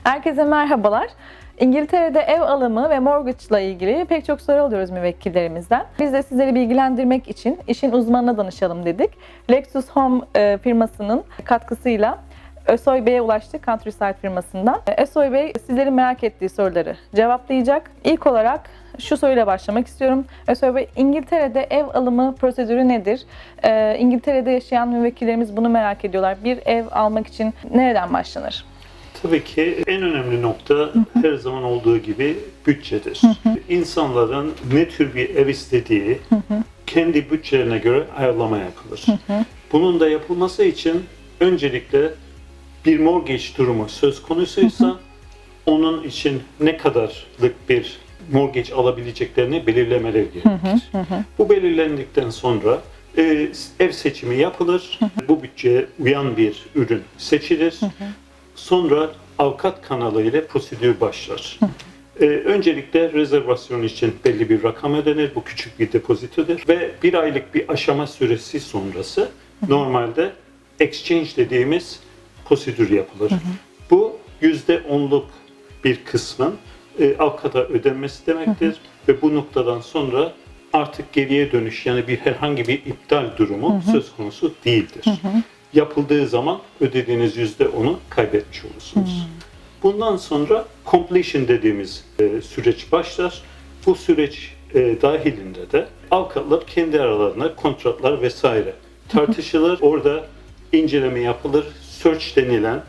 Herkese merhabalar. İngiltere'de ev alımı ve mortgage ile ilgili pek çok soru alıyoruz müvekkillerimizden. Biz de sizleri bilgilendirmek için işin uzmanına danışalım dedik. Lexus Home firmasının katkısıyla Ösoy Bey'e ulaştık, Countryside firmasından. Ösoy Bey sizlerin merak ettiği soruları cevaplayacak. İlk olarak şu soruyla başlamak istiyorum. Ösoy Bey, İngiltere'de ev alımı prosedürü nedir? İngiltere'de yaşayan müvekkillerimiz bunu merak ediyorlar. Bir ev almak için nereden başlanır? Tabii ki en önemli nokta her zaman olduğu gibi bütçedir. İnsanların ne tür bir ev istediği kendi bütçelerine göre ayarlama yapılır. Bunun da yapılması için öncelikle bir mortgage durumu söz konusuysa onun için ne kadarlık bir mortgage alabileceklerini belirlemeleri gerekir. Bu belirlendikten sonra ev seçimi yapılır. Bu bütçeye uyan bir ürün seçilir. Sonra avukat kanalı ile prosedür başlar. Öncelikle rezervasyon için belli bir rakam ödenir. Bu küçük bir depozitodur. Ve bir aylık bir aşama süresi sonrası normalde exchange dediğimiz prosedür yapılır. Bu %10'luk bir kısmın avukata ödenmesi demektir. Ve bu noktadan sonra artık geriye dönüş, yani herhangi bir iptal durumu söz konusu değildir. Yapıldığı zaman ödediğiniz %10'u kaybetmiş olursunuz. Bundan sonra completion dediğimiz süreç başlar. Bu süreç dahilinde de avukatlar kendi aralarında kontratlar vesaire tartışılır. Orada inceleme yapılır. Search denilen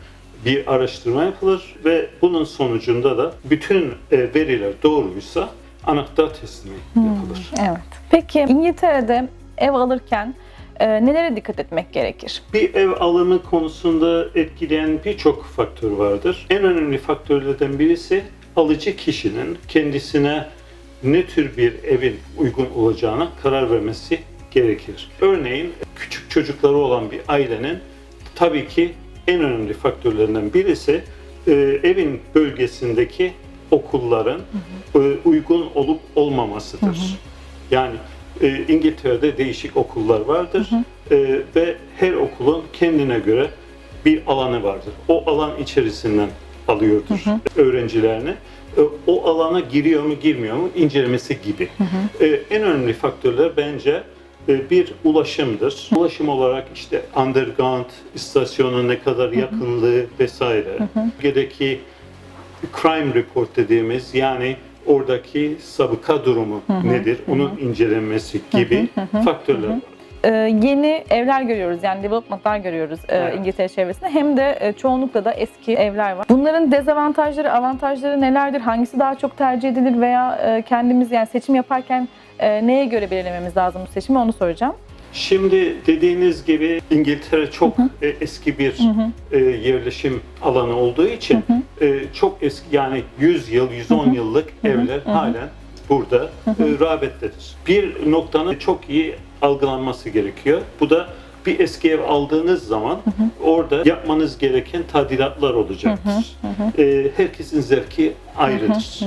bir araştırma yapılır ve bunun sonucunda da bütün veriler doğruysa anahtar teslimi yapılır. Evet. Peki İngiltere'de ev alırken nelere dikkat etmek gerekir? Bir ev alımı konusunda etkileyen birçok faktör vardır. En önemli faktörlerden birisi alıcı kişinin kendisine ne tür bir evin uygun olacağına karar vermesi gerekir. Örneğin küçük çocukları olan bir ailenin tabii ki en önemli faktörlerinden birisi evin bölgesindeki okulların uygun olup olmamasıdır. Yani İngiltere'de değişik okullar vardır ve her okulun kendine göre bir alanı vardır. O alan içerisinden alıyordur öğrencilerini. O alana giriyor mu girmiyor mu incelemesi gibi. En önemli faktörler bence bir ulaşımdır. Ulaşım olarak işte underground istasyonun ne kadar yakınlığı vesaire. Bölgedeki crime report dediğimiz, yani oradaki sabıka durumu nedir, onun incelenmesi gibi faktörler var. Yeni evler görüyoruz, yani development'lar görüyoruz İngiltere çevresinde. Hem de çoğunlukla da eski evler var. Bunların dezavantajları, avantajları nelerdir? Hangisi daha çok tercih edilir veya kendimiz yani seçim yaparken neye göre belirlememiz lazım bu seçimi, onu soracağım. Şimdi dediğiniz gibi İngiltere çok eski bir yerleşim alanı olduğu için çok eski, yani 100 yıl, 110 yıllık evler halen burada rağbettedir. Bir noktanın çok iyi algılanması gerekiyor. Bu da bir eski ev aldığınız zaman orada yapmanız gereken tadilatlar olacaktır. Herkesin zevki ayrıdır.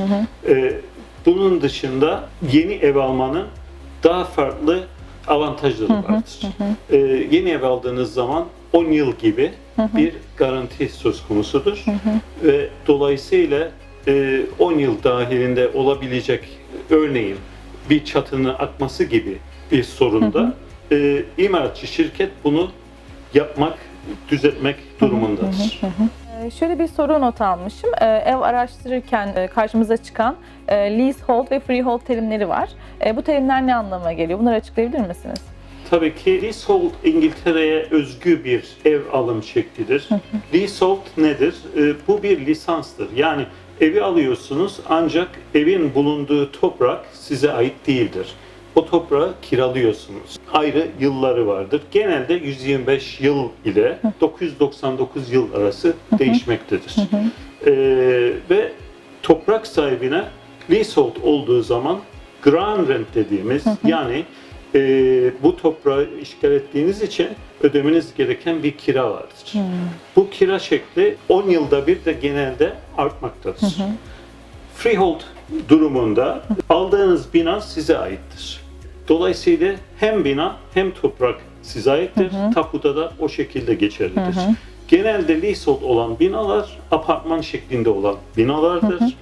Bunun dışında yeni ev almanın daha farklı avantajları vardır. Yeni ev aldığınız zaman 10 yıl gibi bir garanti söz konusudur. Ve dolayısıyla 10 yıl dahilinde olabilecek, örneğin bir çatının akması gibi bir sorunda imalatçı şirket bunu yapmak, düzeltmek durumundadır. Şöyle bir soru not almışım. Ev araştırırken karşımıza çıkan leasehold ve freehold terimleri var. Bu terimler ne anlama geliyor? Bunları açıklayabilir misiniz? Tabii ki leasehold İngiltere'ye özgü bir ev alım şeklidir. Leasehold nedir? Bu bir lisanstır. Yani evi alıyorsunuz ancak evin bulunduğu toprak size ait değildir. O toprağı kiralıyorsunuz. Ayrı yılları vardır. Genelde 125 yıl ile 999 yıl arası değişmektedir. Ve toprak sahibine leasehold olduğu zaman ground rent dediğimiz, yani bu toprağı işgal ettiğiniz için ödemeniz gereken bir kira vardır. Bu kira şekli 10 yılda bir de genelde artmaktadır. Freehold durumunda aldığınız bina size aittir. Dolayısıyla hem bina hem toprak size aittir. Tapuda da o şekilde geçerlidir. Genelde leasehold olan binalar apartman şeklinde olan binalardır.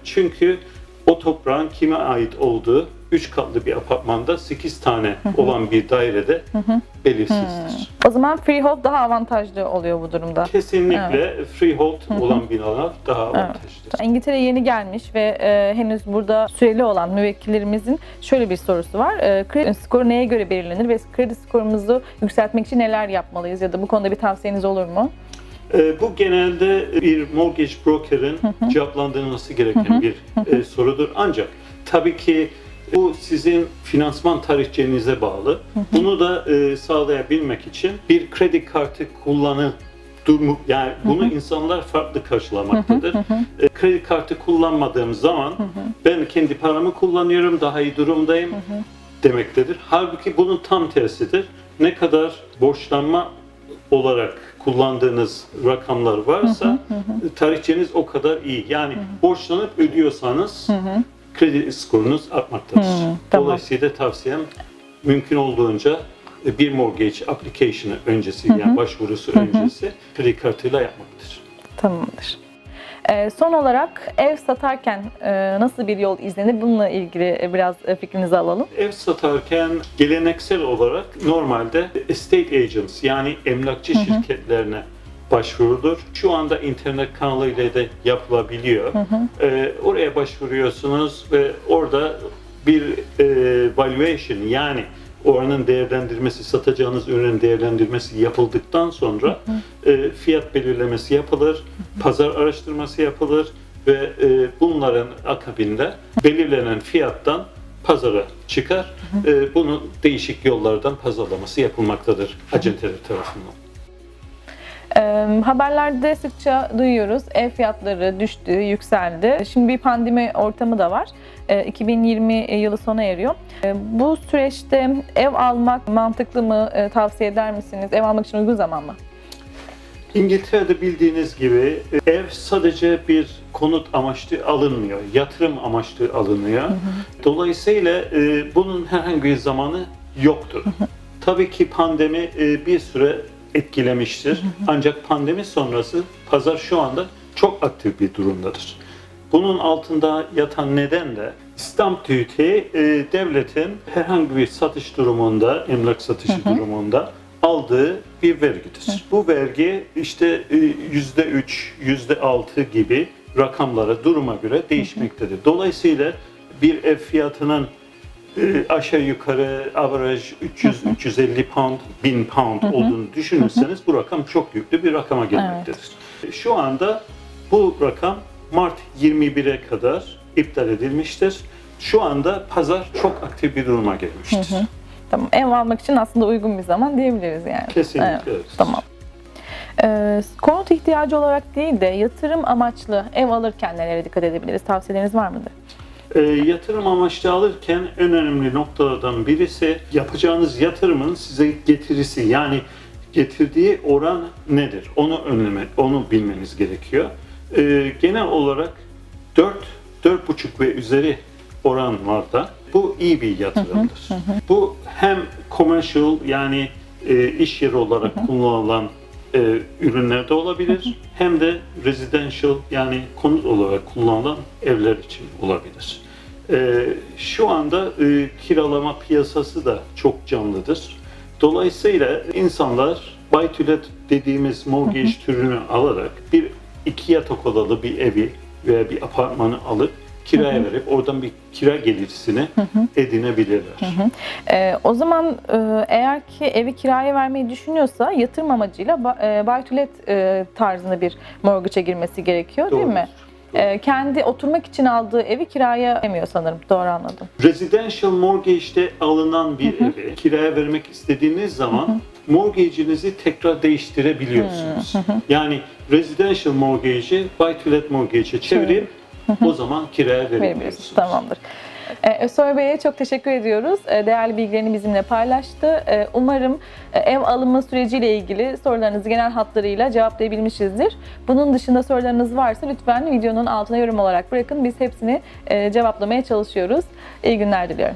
Çünkü o toprağın kime ait olduğu 3 katlı bir apartmanda 8 tane olan bir dairede belirsizdir. O zaman freehold daha avantajlı oluyor bu durumda. Kesinlikle freehold olan binalar daha avantajlıdır. İngiltere yeni gelmiş ve henüz burada süreli olan müvekkillerimizin şöyle bir sorusu var. Kredi skoru neye göre belirlenir ve kredi skorumuzu yükseltmek için neler yapmalıyız ya da bu konuda bir tavsiyeniz olur mu? Bu genelde bir mortgage broker'ın cevaplandırılması gereken bir sorudur. Ancak tabii ki bu sizin finansman tarihçenize bağlı. Bunu da sağlayabilmek için bir kredi kartı durumu, yani bunu insanlar farklı karşılamaktadır. Kredi kartı kullanmadığım zaman ben kendi paramı kullanıyorum, daha iyi durumdayım demektedir. Halbuki bunun tam tersidir. Ne kadar borçlanma olarak kullandığınız rakamlar varsa tarihçeniz o kadar iyi. Yani borçlanıp ödüyorsanız kredi skorunuz artmaktadır. Tamam. Dolayısıyla tavsiyem mümkün olduğunca bir mortgage application'ı öncesi, yani başvurusu öncesi kredi kartıyla yapmaktır. Tamamdır. Son olarak ev satarken nasıl bir yol izlenir? Bununla ilgili biraz fikrinizi alalım. Ev satarken geleneksel olarak normalde estate agents, yani emlakçı şirketlerine başvurulur. Şu anda internet kanalıyla da yapılabiliyor. Oraya başvuruyorsunuz ve orada bir valuation, yani oranın değerlendirmesi, satacağınız ürünün değerlendirmesi yapıldıktan sonra fiyat belirlemesi yapılır, pazar araştırması yapılır ve bunların akabinde belirlenen fiyattan pazara çıkar. Bunun değişik yollardan pazarlaması yapılmaktadır acenteler tarafından. Haberlerde sıkça duyuyoruz, ev fiyatları düştü, yükseldi. Şimdi bir pandemi ortamı da var. 2020 yılı sona eriyor. Bu süreçte ev almak mantıklı mı, tavsiye eder misiniz? Ev almak için uygun zaman mı? İngiltere'de bildiğiniz gibi ev sadece bir konut amaçlı alınmıyor, yatırım amaçlı alınıyor. Dolayısıyla bunun herhangi bir zamanı yoktur. Tabii ki pandemi bir süre etkilemiştir. Ancak pandemi sonrası pazar şu anda çok aktif bir durumdadır. Bunun altında yatan neden de stamp duty, devletin herhangi bir satış durumunda, emlak satışı durumunda aldığı bir vergidir. Bu vergi işte %3, %6 gibi rakamlara, duruma göre değişmektedir. Dolayısıyla bir ev fiyatının aşağı yukarı average 300-350 pound, 1000 pound olduğunu düşünürseniz bu rakam çok yüklü bir rakama gelmektedir. Şu anda bu rakam Mart 21'e kadar iptal edilmiştir. Şu anda pazar çok aktif bir duruma gelmiştir. Tamam. Ev almak için aslında uygun bir zaman diyebiliriz yani. Kesinlikle. Evet. Tamam. Konut ihtiyacı olarak değil de yatırım amaçlı ev alırken nelere dikkat edebiliriz? Tavsiyeleriniz var mıdır? Yatırım amaçlı alırken en önemli noktalardan birisi yapacağınız yatırımın size getirisi, yani getirdiği oran nedir? Onu bilmeniz gerekiyor. Genel olarak 4,5 ve üzeri oranlarda bu iyi bir yatırımdır. Bu hem commercial, yani iş yeri olarak kullanılan ürünlerde olabilir, hem de residential, yani konut olarak kullanılan evler için olabilir. Şu anda kiralama piyasası da çok canlıdır. Dolayısıyla insanlar buy to let dediğimiz mortgage türünü alarak bir 2 yatak odalı bir evi veya bir apartmanı alıp kiraya verip oradan bir kira gelirsini edinebilirler. O zaman eğer ki evi kiraya vermeyi düşünüyorsa yatırım amacıyla buy to let tarzında bir mortgage'a girmesi gerekiyor, değil mi? Kendi oturmak için aldığı evi kiraya vermiyor sanırım. Doğru anladım. Residential mortgage'de alınan bir evi kiraya vermek istediğiniz zaman mortgage'inizi tekrar değiştirebiliyorsunuz. Yani residential mortgage'i buy to let mortgage'e çevirip o zaman kiraya verebiliyorsunuz. Tamamdır. Özsoy Bey'e çok teşekkür ediyoruz. Değerli bilgilerini bizimle paylaştı. Umarım ev alımı süreciyle ilgili sorularınızı genel hatlarıyla cevaplayabilmişizdir. Bunun dışında sorularınız varsa lütfen videonun altına yorum olarak bırakın. Biz hepsini cevaplamaya çalışıyoruz. İyi günler diliyorum.